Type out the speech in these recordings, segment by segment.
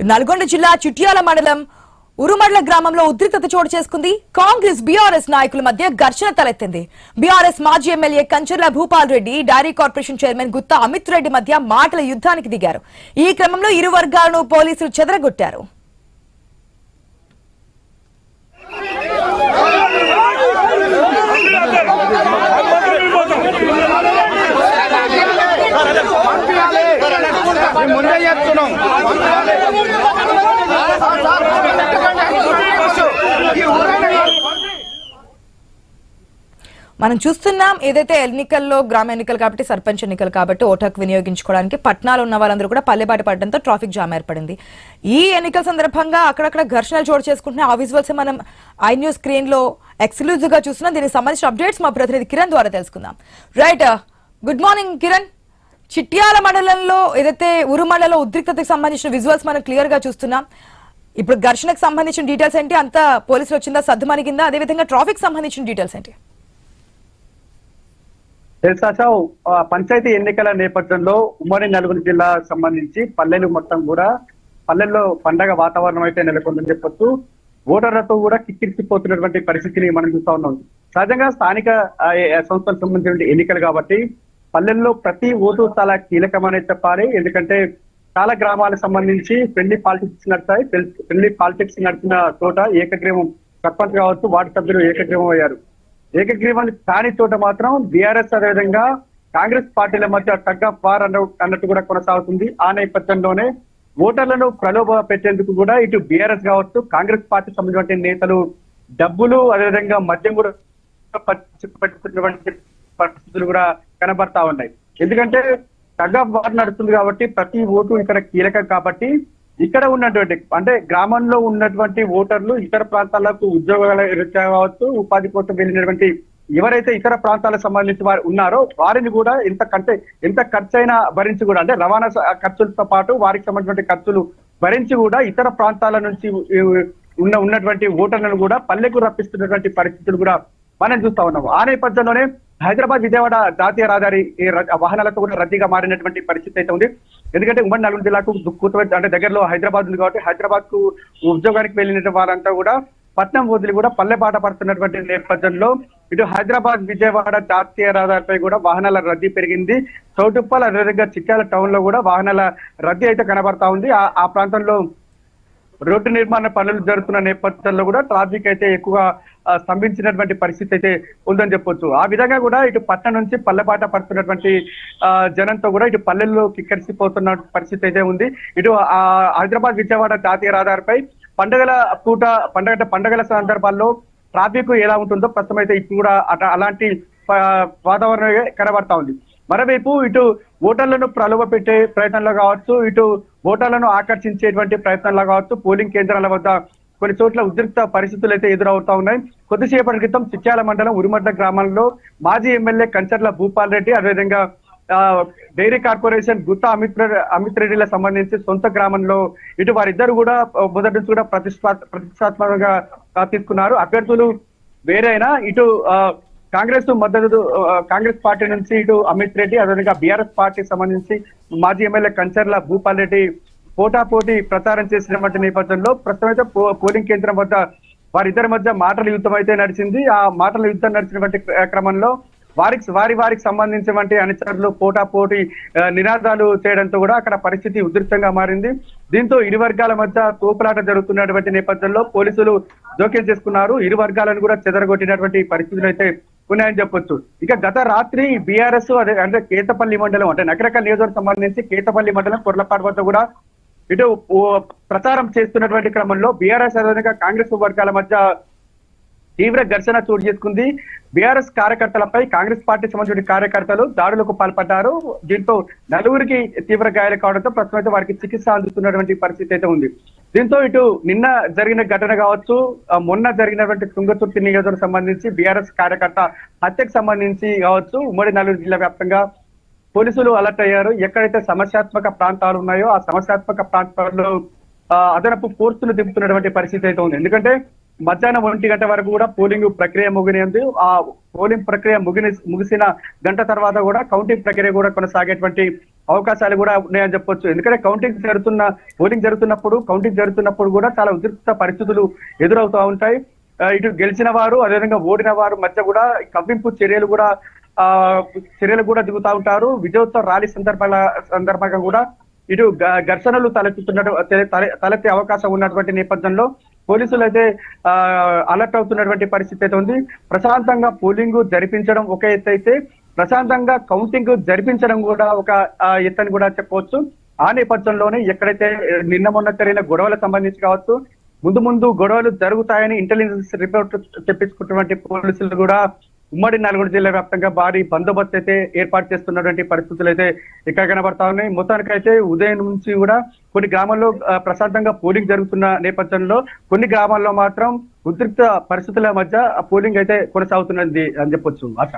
నల్గొండ జిల్లా చిట్యాల మండలం ఉరుమడ్ల గ్రామంలో ఉద్రిక్తత చోటు చేసుకుంది. కాంగ్రెస్ బీఆర్ఎస్ నాయకుల మధ్య ఘర్షణ తలెత్తింది. బీఆర్ఎస్ మాజీ MLA Kancharla Bhupal Reddy, dairy corporation chairman Gutta Amit Reddy మధ్య మాటల యుద్ధానికి దిగారు. ఈ క్రమంలో ఇరు వర్గాలను పోలీసులు చెదరగొట్టారు. మనం చూస్తున్నాం ఏదైతే ఎన్నికల్లో గ్రామ ఎన్నికలు కాబట్టి సర్పంచ్ ఎన్నికలు కాబట్టి ఓటుకు వినియోగించుకోవడానికి పట్టణాలు ఉన్న వాళ్ళందరూ కూడా పల్లెబాట పడడంతో ట్రాఫిక్ జామ్ ఏర్పడింది. ఈ ఎన్నికల సందర్భంగా అక్కడక్కడ ఘర్షణలు చోటు చేసుకుంటున్న ఆ విజువల్స్ మనం ఐ న్యూస్ స్క్రీన్ లో ఎక్స్క్లూజివ్ గా చూస్తున్నాం. దీనికి సంబంధించిన అప్డేట్స్ మా ప్రతినిధి కిరణ్ ద్వారా తెలుసుకుందాం. Right, good morning Kiran. Chityala మండలంలో ఏదైతే ఉరుమళ్లలో ఉద్రిక్తతకు సంబంధించిన విజువల్స్ మనం క్లియర్ గా చూస్తున్నాం. ఇప్పుడు ఘర్షణకు సంబంధించిన డీటెయిల్స్ ఏంటి? అంతా పోలీసులు వచ్చిందా, సద్దుమణిగిందా? అదేవిధంగా ట్రాఫిక్ సంబంధించిన డీటెయిల్స్ ఏంటి? పంచాయతీ ఎన్నికల నేపథ్యంలో ఉమ్మడి నల్గొండ జిల్లా సంబంధించి పల్లెలు మొత్తం కూడా పల్లెల్లో పండగ వాతావరణం అయితే నెలకొందని చెప్పొచ్చు. ఓటర్లతో కూడా కిక్కిరిసిపోతున్నటువంటి పరిస్థితిని మనం చూస్తా ఉన్నాం. సహజంగా స్థానిక సంస్థలకు సంబంధించిన ఎన్నికలు కాబట్టి పల్లెల్లో ప్రతి ఓటు చాలా కీలకమనే చెప్పాలి. ఎందుకంటే చాలా గ్రామాలకు సంబంధించి ఫ్రెండ్లీ పాలిటిక్స్ నడుస్తాయి. ఫ్రెండ్లీ పాలిటిక్స్ నడిచిన చోట ఏకగ్రీవం సర్పంచ్ కావచ్చు, వార్డు సభ్యులు ఏకగ్రీవం అయ్యారు. ఏకగ్రీవం కాని చోట మాత్రం బీఆర్ఎస్ అదేవిధంగా కాంగ్రెస్ పార్టీల మధ్య టగ్ ఆఫ్ వార్ అన్నట్టు కూడా కొనసాగుతుంది. ఆ నేపథ్యంలోనే ఓటర్లను ప్రలోభ పెట్టేందుకు కూడా ఇటు బీఆర్ఎస్ కావచ్చు, కాంగ్రెస్ పార్టీ సంబంధించిన నేతలు డబ్బులు అదేవిధంగా మద్యం కూడా పెట్టుకున్నటువంటి పరిస్థితులు కూడా కనబడతా ఉన్నాయి. ఎందుకంటే టగ్ ఆఫ్ వార్ నడుస్తుంది కాబట్టి ప్రతి ఓటు ఇక్కడ కీలకం కాబట్టి ఇక్కడ ఉన్నటువంటి అంటే గ్రామంలో ఉన్నటువంటి ఓటర్లు ఇతర ప్రాంతాలకు ఉద్యోగాల రీత్యా కావచ్చు, ఉపాధి కోసం వెళ్ళినటువంటి ఎవరైతే ఇతర ప్రాంతాలకు సంబంధించి వారు ఉన్నారో వారిని కూడా ఎంత ఖర్చైనా భరించి కూడా అంటే రవాణా ఖర్చులతో పాటు వారికి సంబంధించిన ఖర్చులు భరించి కూడా ఇతర ప్రాంతాల నుంచి ఉన్నటువంటి ఓటర్లను కూడా పల్లెకు రప్పిస్తున్నటువంటి పరిస్థితులు కూడా మనం చూస్తా ఉన్నాము. ఆ నేపథ్యంలోనే హైదరాబాద్ విజయవాడ జాతీయ రహదారి వాహనాలతో కూడా రద్దీగా మారినటువంటి పరిస్థితి అయితే ఉంది. ఎందుకంటే ఉమ్మడి నల్గొండ జిల్లాకు అంటే దగ్గరలో హైదరాబాద్ ఉంది కాబట్టి హైదరాబాద్ కు ఉద్యోగానికి వెళ్ళిన వారంతా కూడా పట్నం వదిలి కూడా పల్లె బాట పడుతున్నటువంటి నేపథ్యంలో ఇటు హైదరాబాద్ విజయవాడ జాతీయ రహదారిపై కూడా వాహనాల రద్దీ పెరిగింది. చౌటుప్పల్ అదేవిధంగా చిట్యాల టౌన్ లో కూడా వాహనాల రద్దీ అయితే కనబడతా ఉంది. ఆ ప్రాంతంలో రోడ్డు నిర్మాణ పనులు జరుగుతున్న నేపథ్యంలో కూడా ట్రాఫిక్ అయితే ఎక్కువగా స్తంభించినటువంటి పరిస్థితి అయితే ఉందని చెప్పొచ్చు. ఆ విధంగా కూడా ఇటు పట్టణం నుంచి పల్లెబాట పడుతున్నటువంటి జనంతో కూడా ఇటు పల్లెల్లో కిక్కరిసిపోతున్న పరిస్థితి అయితే ఉంది. ఇటు హైదరాబాద్ విజయవాడ జాతీయ రహదారిపై పండగల సందర్భాల్లో ట్రాఫిక్ ఎలా ఉంటుందో ప్రస్తుతం అయితే ఇప్పుడు కూడా అలాంటి వాతావరణం కనబడతా ఉంది. మరోవైపు ఇటు ఓటర్లను ప్రలోభ పెట్టే ప్రయత్నంలో కావచ్చు, ఇటు ఓటర్లను ఆకర్షించేటువంటి ప్రయత్నంలో కావచ్చు, పోలింగ్ కేంద్రాల వద్ద కొన్ని చోట్ల ఉద్రిక్త పరిస్థితులు అయితే ఎదురవుతా ఉన్నాయి. కొద్దిసేపటి క్రితం చిట్యాల మండలం ఉరుమడ్ల గ్రామంలో మాజీ ఎమ్మెల్యే కంచర్ల భూపాల్ రెడ్డి అదేవిధంగా డైరీ కార్పొరేషన్ గుత్తా అమిత్ రెడ్డిలకు సంబంధించి సొంత గ్రామంలో ఇటు వారిద్దరు కూడా మొదటి నుంచి కూడా ప్రతిష్టాత్మకంగా తీసుకున్నారు. అభ్యర్థులు వేరైనా ఇటు కాంగ్రెస్ పార్టీ నుంచి ఇటు అమిత్ రెడ్డి అదేవిధంగా బీఆర్ఎస్ పార్టీకి సంబంధించి మాజీ ఎమ్మెల్యే కంచర్ల భూపాల్ రెడ్డి పోటాపోటీ ప్రచారం చేసినటువంటి నేపథ్యంలో ప్రస్తుతం అయితే పోలింగ్ కేంద్రం వద్ద వారిద్దరి మధ్య మాటల యుద్ధం అయితే నడిచింది. ఆ మాటల యుద్ధం నడిచినటువంటి క్రమంలో వారికి సంబంధించినటువంటి అనుచరులు పోటాపోటీ నినాదాలు చేయడంతో కూడా అక్కడ పరిస్థితి ఉధృతంగా మారింది. దీంతో ఇరు వర్గాల మధ్య తోపులాట జరుగుతున్నటువంటి నేపథ్యంలో పోలీసులు జోక్యం చేసుకున్నారు. ఇరు వర్గాలను కూడా చెదరగొట్టినటువంటి పరిస్థితులు అయితే ఉన్నాయని చెప్పొచ్చు. ఇక గత రాత్రి బీఆర్ఎస్ అంటే కేతపల్లి మండలం అంటే నగరకల్ నియోజకవర్గం సంబంధించి కేతపల్లి మండలం కొర్లపాడు వద్ద కూడా ఇటు ప్రచారం చేస్తున్నటువంటి క్రమంలో బీఆర్ఎస్ అదేవిధంగా కాంగ్రెస్ వర్గాల మధ్య తీవ్ర ఘర్షణ చోటు చేసుకుంది. బీఆర్ఎస్ కార్యకర్తలపై కాంగ్రెస్ పార్టీ సంబంధించిన కార్యకర్తలు దాడులకు పాల్పడ్డారు. దీంతో నలుగురికి తీవ్ర గాయాలు కావడంతో ప్రస్తుతం వారికి చికిత్స అందుతున్నటువంటి పరిస్థితి అయితే ఉంది. దీంతో ఇటు నిన్న జరిగిన ఘటన కావచ్చు, మొన్న జరిగినటువంటి తుంగతుర్తి నియోజకవర్గం సంబంధించి బీఆర్ఎస్ కార్యకర్త హత్యకు సంబంధించి కావచ్చు, ఉమ్మడి నల్గొండ జిల్లా వ్యాప్తంగా పోలీసులు అలర్ట్ అయ్యారు. ఎక్కడైతే సమస్యాత్మక ప్రాంతాలు ఉన్నాయో ఆ సమస్యాత్మక ప్రాంతాల్లో అదనపు ఫోర్సులు దింపుతున్నటువంటి పరిస్థితి అయితే ఉంది. ఎందుకంటే మధ్యాహ్నం 1 గంట వరకు కూడా పోలింగ్ ప్రక్రియ ముగినేందు ఆ పోలింగ్ ప్రక్రియ ముగిసిన గంట తర్వాత కూడా కౌంటింగ్ ప్రక్రియ కూడా కొనసాగేటువంటి అవకాశాలు కూడా ఉన్నాయని చెప్పొచ్చు. ఎందుకంటే పోలింగ్ జరుగుతున్నప్పుడు కూడా చాలా ఉద్రిక్త పరిస్థితులు ఎదురవుతూ ఉంటాయి. ఇటు గెలిచిన వారు అదేవిధంగా ఓడిన వారు మధ్య కూడా కవ్వింపు చర్యలు కూడా దిగుతా ఉంటారు. విజయోత్సవ ర్యాలీ సందర్భంగా కూడా ఇటు ఘర్షణలు తలెత్తే అవకాశం ఉన్నటువంటి నేపథ్యంలో పోలీసులు అయితే అలర్ట్ అవుతున్నటువంటి పరిస్థితి అయితే ఉంది. ప్రశాంతంగా పోలింగ్ జరిపించడం ఒక ఎత్తు అయితే ప్రశాంతంగా కౌంటింగ్ జరిపించడం కూడా ఒక ఎత్తని కూడా చెప్పవచ్చు. ఆ నేపథ్యంలోనే ఎక్కడైతే నిన్న మొన్న జరిగిన గొడవలకు సంబంధించి కావచ్చు, ముందు గొడవలు జరుగుతాయని ఇంటెలిజెన్స్ రిపోర్ట్ తెప్పించుకున్నటువంటి పోలీసులు కూడా ఉమ్మడి నల్గొండ జిల్లా వ్యాప్తంగా భారీ బందోబస్తు అయితే ఏర్పాటు చేస్తున్నటువంటి పరిస్థితులు అయితే ఇక్కడ కనబడతా ఉన్నాయి. మొత్తానికైతే ఉదయం నుంచి కూడా కొన్ని గ్రామాల్లో ప్రశాంతంగా పోలింగ్ జరుగుతున్న నేపథ్యంలో కొన్ని గ్రామాల్లో మాత్రం ఉద్రిక్త పరిస్థితుల మధ్య పోలింగ్ అయితే కొనసాగుతున్నది అని చెప్పొచ్చు. ఆశ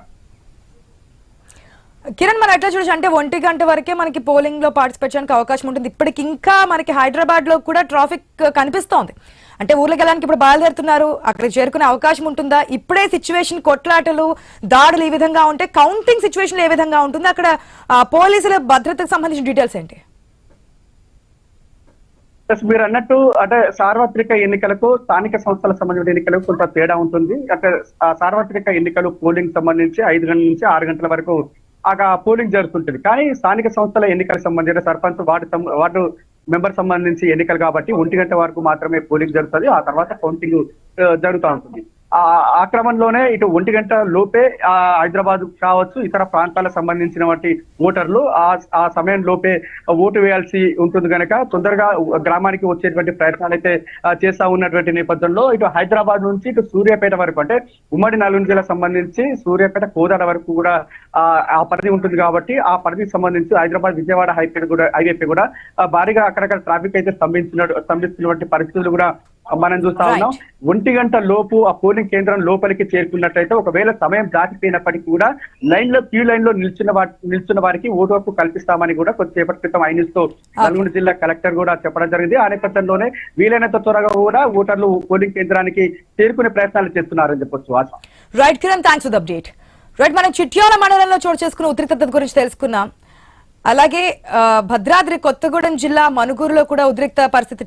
కిరణ్, మనం ఎట్లా చూడొచ్చు అంటే 1 గంట వరకే మనకి పోలింగ్ లో పార్టిసిపేట్ చేయడానికి అవకాశం ఉంటుంది. ఇప్పటికి ఇంకా మనకి హైదరాబాద్ లో కూడా ట్రాఫిక్ కనిపిస్తోంది. అంటే ఊర్లోకి వెళ్ళడానికి ఇప్పుడు బయలుదేరుతున్నారు, అక్కడికి చేరుకునే అవకాశం ఉంటుందా? ఇప్పుడే సిచ్యువేషన్ కొట్లాటలు దాడులు ఈ విధంగా ఉంటే కౌంటింగ్ సిచ్యువేషన్ ఏ విధంగా ఉంటుంది? అక్కడ పోలీసుల భద్రతకు సంబంధించిన డీటెయిల్స్ ఏంటి? మీరు అన్నట్టు అంటే సార్వత్రిక ఎన్నికలకు స్థానిక సంస్థలకు సంబంధించిన ఎన్నికలకు కొంత తేడా ఉంటుంది. అంటే సార్వత్రిక ఎన్నికలు పోలింగ్ సంబంధించి 5 గంటల నుంచి 6 గంటల వరకు పోలింగ్ జరుగుతుంటుంది. కానీ స్థానిక సంస్థల ఎన్నికలకు సంబంధించిన సర్పంచ్ వార్డు మెంబర్ సంబంధించి ఎన్నికలు కాబట్టి 1 గంట వరకు మాత్రమే పోలింగ్ జరుగుతుంది. ఆ తర్వాత కౌంటింగ్ జరుగుతూ ఉంటుంది. ఆ క్రమంలోనే ఇటు 1 గంట లోపే హైదరాబాద్ కావచ్చు ఇతర ప్రాంతాలకు సంబంధించిన వాటి ఓటర్లు ఆ సమయం లోపే ఓటు వేయాల్సి ఉంటుంది కనుక తొందరగా గ్రామానికి వచ్చేటువంటి ప్రయత్నాలు అయితే చేస్తా ఉన్నటువంటి నేపథ్యంలో ఇటు హైదరాబాద్ నుంచి ఇటు సూర్యాపేట వరకు అంటే ఉమ్మడి నల్గొండ జిల్లాకు సంబంధించి సూర్యాపేట కోదాడ వరకు కూడా ఆ పరిధి ఉంటుంది కాబట్టి ఆ పరిధికి సంబంధించి హైదరాబాద్ విజయవాడ హైవే కూడా భారీగా అక్కడక్కడ ట్రాఫిక్ అయితే స్తంభిస్తున్నటువంటి పరిస్థితులు కూడా మనం చూస్తా ఉన్నాం. 1 గంట లోపు ఆ పోలింగ్ కేంద్రం లోపలికి చేరుకున్నట్టయితే ఒకవేళ సమయం దాటిపోయినప్పటికీ కూడా క్యూ లైన్ లో నిల్చున్న వారికి ఓటు హక్కు కల్పిస్తామని కూడా కొద్దిసేపటి క్రితం ఐన్యూస్ తో నల్గొండ జిల్లా కలెక్టర్ కూడా చెప్పడం జరిగింది. ఆ నేపథ్యంలోనే వీలైనంత త్వరగా కూడా ఓటర్లు పోలింగ్ కేంద్రానికి చేరుకునే ప్రయత్నాలు చేస్తున్నారని చెప్పొచ్చు. ఆశ. Right Kiran, thanks for the update. Right, మనం చిట్యాల మండలంలో చోటు చేసుకున్న ఉద్రిక్తత గురించి తెలుసుకున్నాం. అలాగే భద్రాద్రి కొత్తగూడెం జిల్లా మనుగూరులో కూడా ఉద్రిక్త పరిస్థితి